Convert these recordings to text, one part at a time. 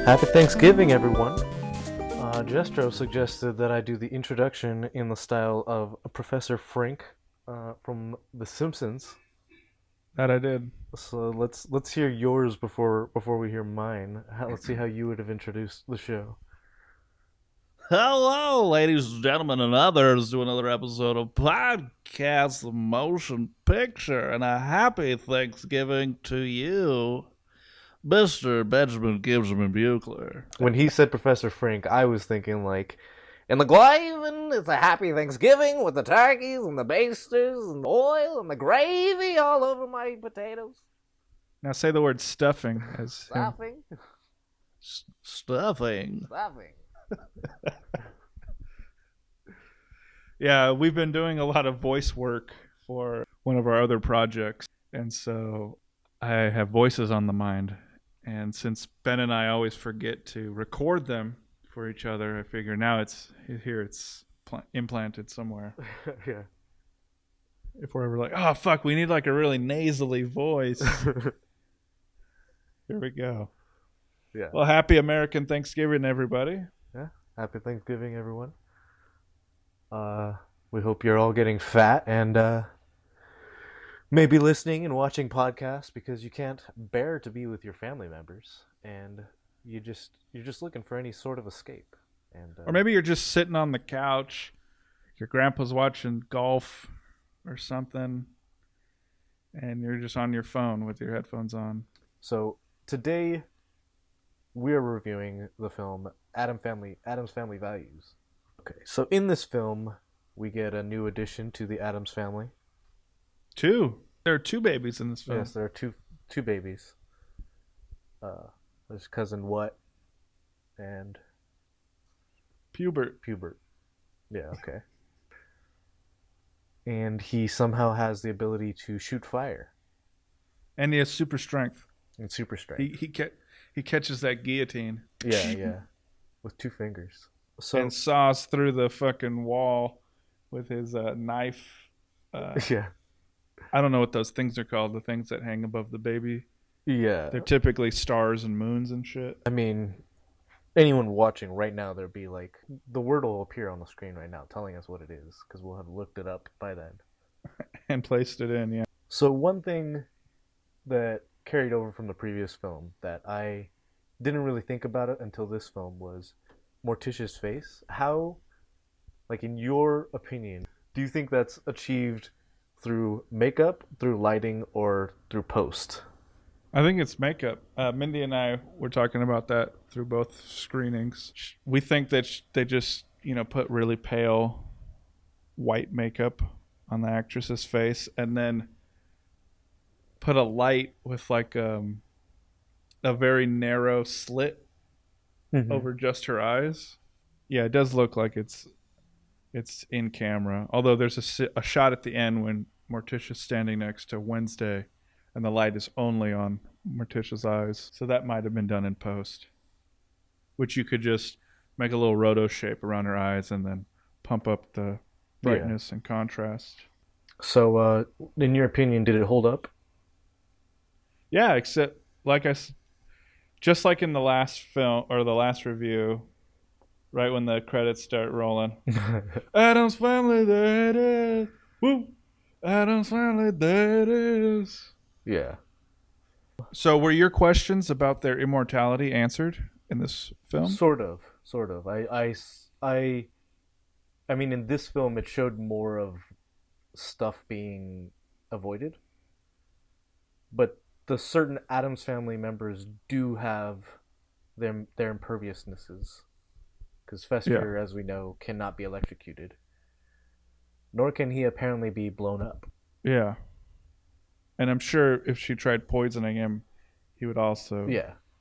Happy Thanksgiving, everyone. Jestro suggested that I do the introduction in the style of Professor Frink from The Simpsons. That I did. So let's hear yours before we hear mine. Let's see how you would have introduced the show. Hello, ladies and gentlemen, and others, to another episode of Podcast the Motion Picture, and a happy Thanksgiving to you, Mr. Benjamin Kimjemin Buchler. When he said Professor Frink, I was thinking like, in the glavin, it's a happy Thanksgiving with the turkeys and the basters and the oil and the gravy all over my potatoes. Now say the word stuffing as Stuffing. Stuffing. Stuffing. Yeah, we've been doing a lot of voice work for one of our other projects, and so I have voices on the mind. And since Ben and I always forget to record them for each other, I figure now it's implanted somewhere. Yeah. If we're ever like, oh fuck, we need like a really nasally voice. Here we go. Yeah. Well, happy American Thanksgiving, everybody. Yeah. Happy Thanksgiving, everyone. We hope you're all getting fat and maybe listening and watching podcasts because you can't bear to be with your family members, and you're just looking for any sort of escape. And or maybe you're just sitting on the couch, your grandpa's watching golf or something, and you're just on your phone with your headphones on. So today we're reviewing the film Addams Family Values. Okay, so in this film we get a new addition to the Addams family. Two. There are two babies in this film. Yes, there are two babies. There's cousin What and Hubert. Yeah, okay. And he somehow has the ability to shoot fire. And he has super strength. And super strength. He catches that guillotine. Yeah. With 2 fingers. So and saws through the fucking wall with his knife. Yeah. I don't know what those things are called, the things that hang above the baby. Yeah. They're typically stars and moons and shit. I mean, anyone watching right now, there'll be like, the word will appear on the screen right now telling us what it is, because we'll have looked it up by then. And placed it in, yeah. So one thing that carried over from the previous film that I didn't really think about it until this film was Morticia's face. How, like in your opinion, do you think that's achieved through makeup, through lighting, or through post? I think it's makeup. Mindy and I were talking about that through both screenings. We think that they just, put really pale white makeup on the actress's face and then put a light with like a very narrow slit over just her eyes. Yeah, it does look like it's in camera. Although there's a shot at the end when Morticia's standing next to Wednesday and the light is only on Morticia's eyes. So that might have been done in post. Which you could just make a little roto shape around her eyes and then pump up the brightness and contrast. So, in your opinion, did it hold up? Yeah, except just like in the last film or the last review, right when the credits start rolling. Addams Family, there it is. Woo! Addams Family, there it is. Yeah. So were your questions about their immortality answered in this film? Sort of. I mean, in this film, it showed more of stuff being avoided. But the certain Addams family members do have their imperviousnesses. Because Fester, as we know, cannot be electrocuted. Nor can he apparently be blown up. Yeah. And I'm sure if she tried poisoning him, he would also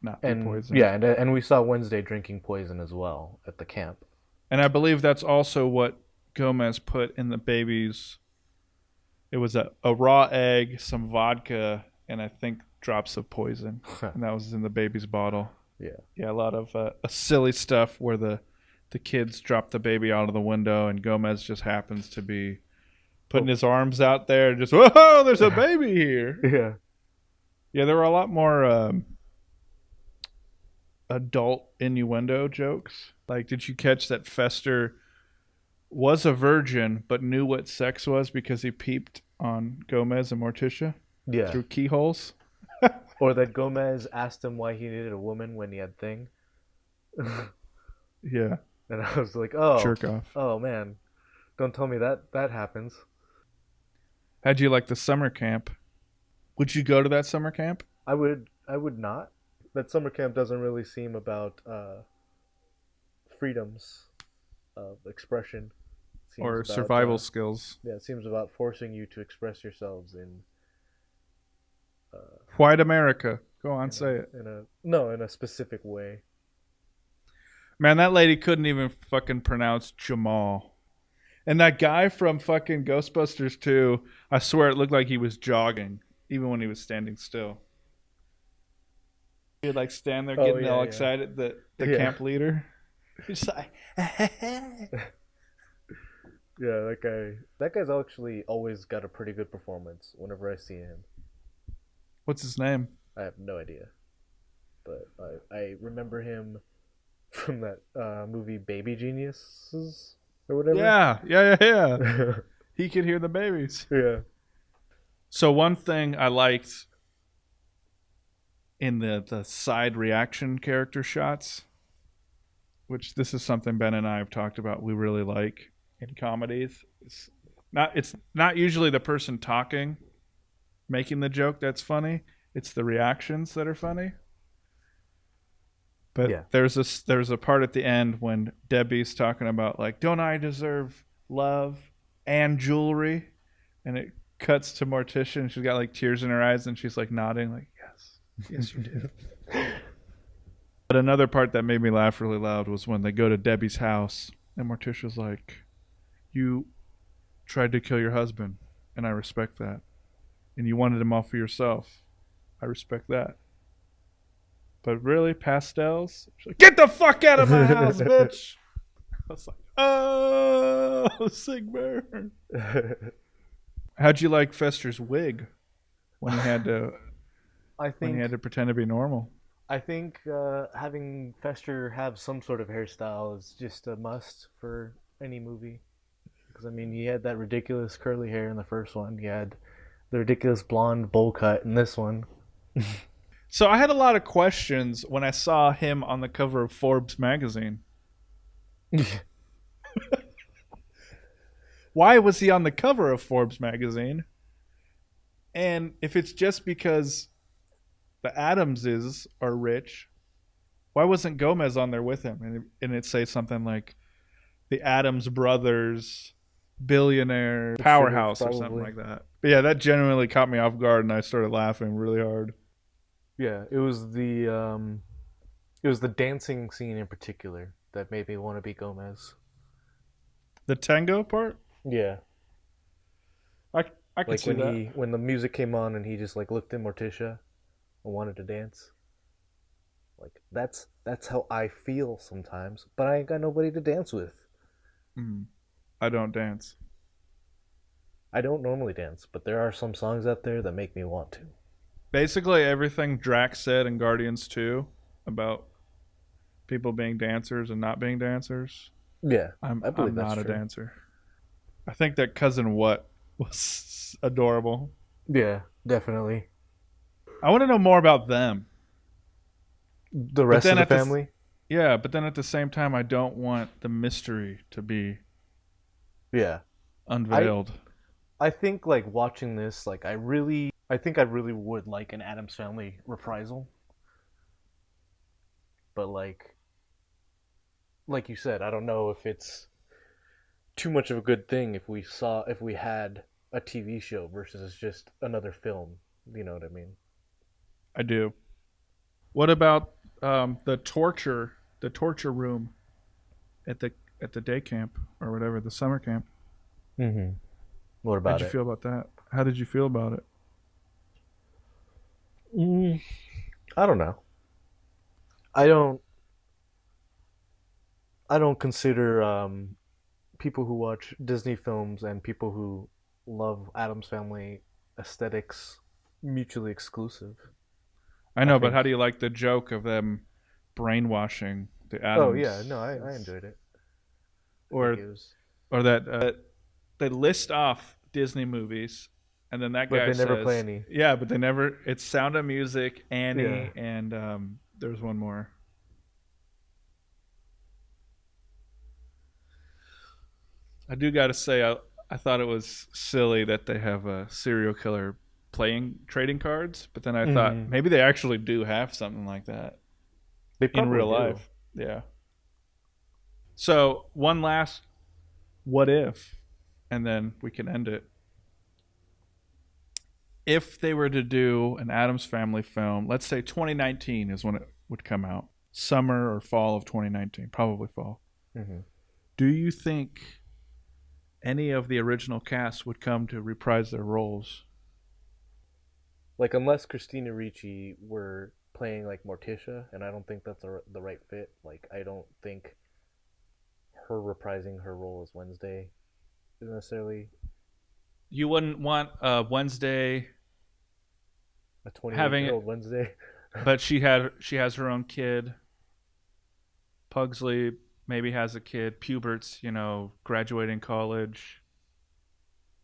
not be poisoned. Yeah, and we saw Wednesday drinking poison as well at the camp. And I believe that's also what Gomez put in the baby's. It was a raw egg, some vodka, and I think drops of poison. And that was in the baby's bottle. Yeah. Yeah, a lot of silly stuff where the kids drop the baby out of the window and Gomez just happens to be putting his arms out there and just, whoa, there's a baby here. Yeah. Yeah, there were a lot more adult innuendo jokes. Like, did you catch that Fester was a virgin but knew what sex was because he peeped on Gomez and Morticia Yeah. through keyholes? Or that Gomez asked him why he needed a woman when he had Thing. Yeah. And I was like, oh, Jerk off. oh man, don't tell me that happens. How'd you like the summer camp? Would you go to that summer camp? I would not. That summer camp doesn't really seem about freedoms of expression. It seems Or about, survival skills? yeah, it seems about forcing you to express yourselves in White America. Go on, say it. in a specific way. Man, that lady couldn't even fucking pronounce Jamal. And that guy from fucking Ghostbusters 2, I swear it looked like he was jogging, even when he was standing still. He'd like stand there getting all excited, the camp leader. He's like, Yeah, that guy's actually always got a pretty good performance whenever I see him. what's his name? I have no idea. But I remember him from that movie Baby Geniuses or whatever. Yeah. He could hear the babies. Yeah. So one thing I liked in the side reaction character shots, which this is something Ben and I have talked about, we really like in comedies. It's not usually the person talking, making the joke that's funny. It's the reactions that are funny. But Yeah. there's a part at the end when Debbie's talking about like, don't I deserve love and jewelry? And it cuts to Morticia and she's got like tears in her eyes and she's like nodding like, yes you do. But another part that made me laugh really loud was when they go to Debbie's house and Morticia's like, you tried to kill your husband and I respect that. And you wanted him all for yourself. I respect that. But really, pastels? She's like, get the fuck out of my house, bitch! I was like, oh, sick burn. How'd you like Fester's wig when he had to pretend to be normal? I think having Fester have some sort of hairstyle is just a must for any movie. Because I mean, he had that ridiculous curly hair in the first one. He had the ridiculous blonde bowl cut in this one. So I had a lot of questions when I saw him on the cover of Forbes magazine. Why was he on the cover of Forbes magazine? And if it's just because the Addamses are rich, why wasn't Gomez on there with him? And it say something like the Addams brothers, billionaire powerhouse or something like that. But yeah, that genuinely caught me off guard and I started laughing really hard. Yeah, it was the dancing scene in particular that made me want to be Gomez. The tango part? Yeah. I could like see when the music came on and he just like looked at Morticia and wanted to dance. Like that's how I feel sometimes, but I ain't got nobody to dance with. I don't dance. I don't normally dance, but there are some songs out there that make me want to. Basically, everything Drax said in Guardians 2 about people being dancers and not being dancers. Yeah, I'm believe that's not a true. dancer. I think that Cousin What was adorable. Yeah, definitely. I want to know more about them. The rest of the family? Yeah, but then at the same time, I don't want the mystery to be unveiled. I think like watching this, like I think I really would like an Addams Family reprisal. But like you said, I don't know if it's too much of a good thing if we had a TV show versus just another film. You know what I mean? I do. What about the torture room at the day camp or whatever, the summer camp? Mm-hmm. What about it? How'd you feel about that? How did you feel about it? I don't know. I don't consider people who watch Disney films and people who love Addams Family aesthetics mutually exclusive. I know, but how do you like the joke of them Brainwashing, the Addams. Oh yeah, no, I enjoyed it. Or that they list off Disney movies, and then that guy but they says, never play any. Yeah, but they never. It's Sound of Music, Annie, Yeah. and there's one more. I do got to say, I thought it was silly that they have a serial killer playing trading cards, but then I thought maybe they actually do have something like that They in real do. life. Yeah. So one last what if, and then we can end it. If they were to do an Addams Family film, let's say 2019 is when it would come out, summer or fall of 2019, probably fall. Mm-hmm. Do you think any of the original cast would come to reprise their roles? Like, unless Christina Ricci were playing like Morticia, and I don't think that's the right fit. Like, I don't think her reprising her role as Wednesday is necessarily You wouldn't want Wednesday, a 28-year-old it- Wednesday. but she has her own kid. Pugsley maybe has a kid. Hubert's, graduating college.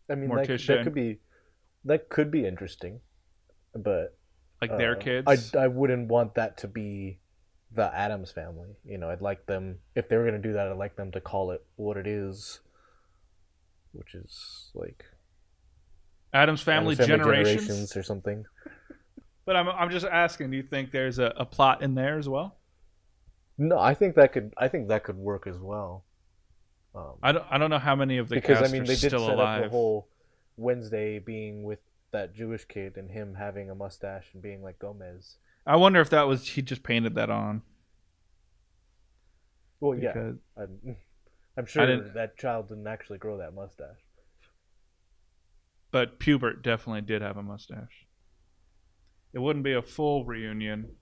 I mean, Morticia. that could be interesting, but Like their kids. I wouldn't want that to be the Addams Family. I'd like them, if they were gonna do that, I'd like them to call it what it is, which is like Addams Family Generations. or something. But I'm just asking, do you think there's a plot in there as well? No, I think that could work as well. I don't know how many of the Because cast they are did still set alive. up the whole Wednesday being with that Jewish kid and him having a mustache and being like Gomez. I wonder if that was he just painted that on. Well, yeah, Because I'm sure that child didn't actually grow that mustache. But Hubert definitely did have a mustache. It wouldn't be a full reunion,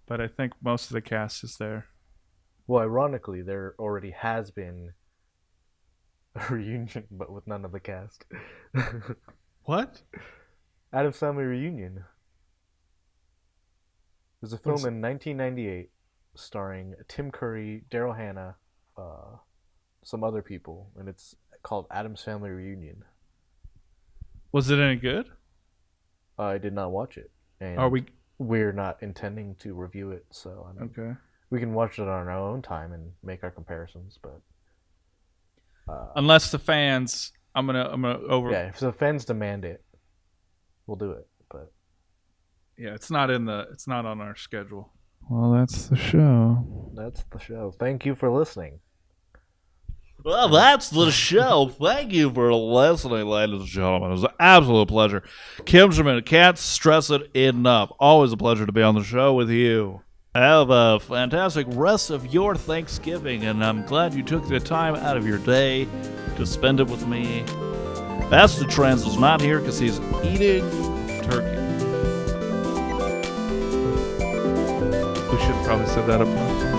but I think most of the cast is there. Well, ironically, there already has been a reunion, but with none of the cast. What? Addams Family Reunion. There's a film in 1998 starring Tim Curry, Daryl Hannah, some other people, and it's called Addams Family Reunion. Was it any good? I did not watch it, and Are we we're not intending to review it, so okay? we can watch it on our own time and make our comparisons. But Unless the fans, I'm gonna over. yeah, if the fans demand it, we'll do it. But Yeah, it's not on our schedule. Well, that's the show. that's the show. Thank you for listening. Well, that's the show. Thank you for listening, ladies and gentlemen. It was an absolute pleasure. Kimjemin, can't stress it enough. Always a pleasure to be on the show with you. Have a fantastic rest of your Thanksgiving, and I'm glad you took the time out of your day to spend it with me. Master Trans is not here because he's eating turkey. We should probably set that up.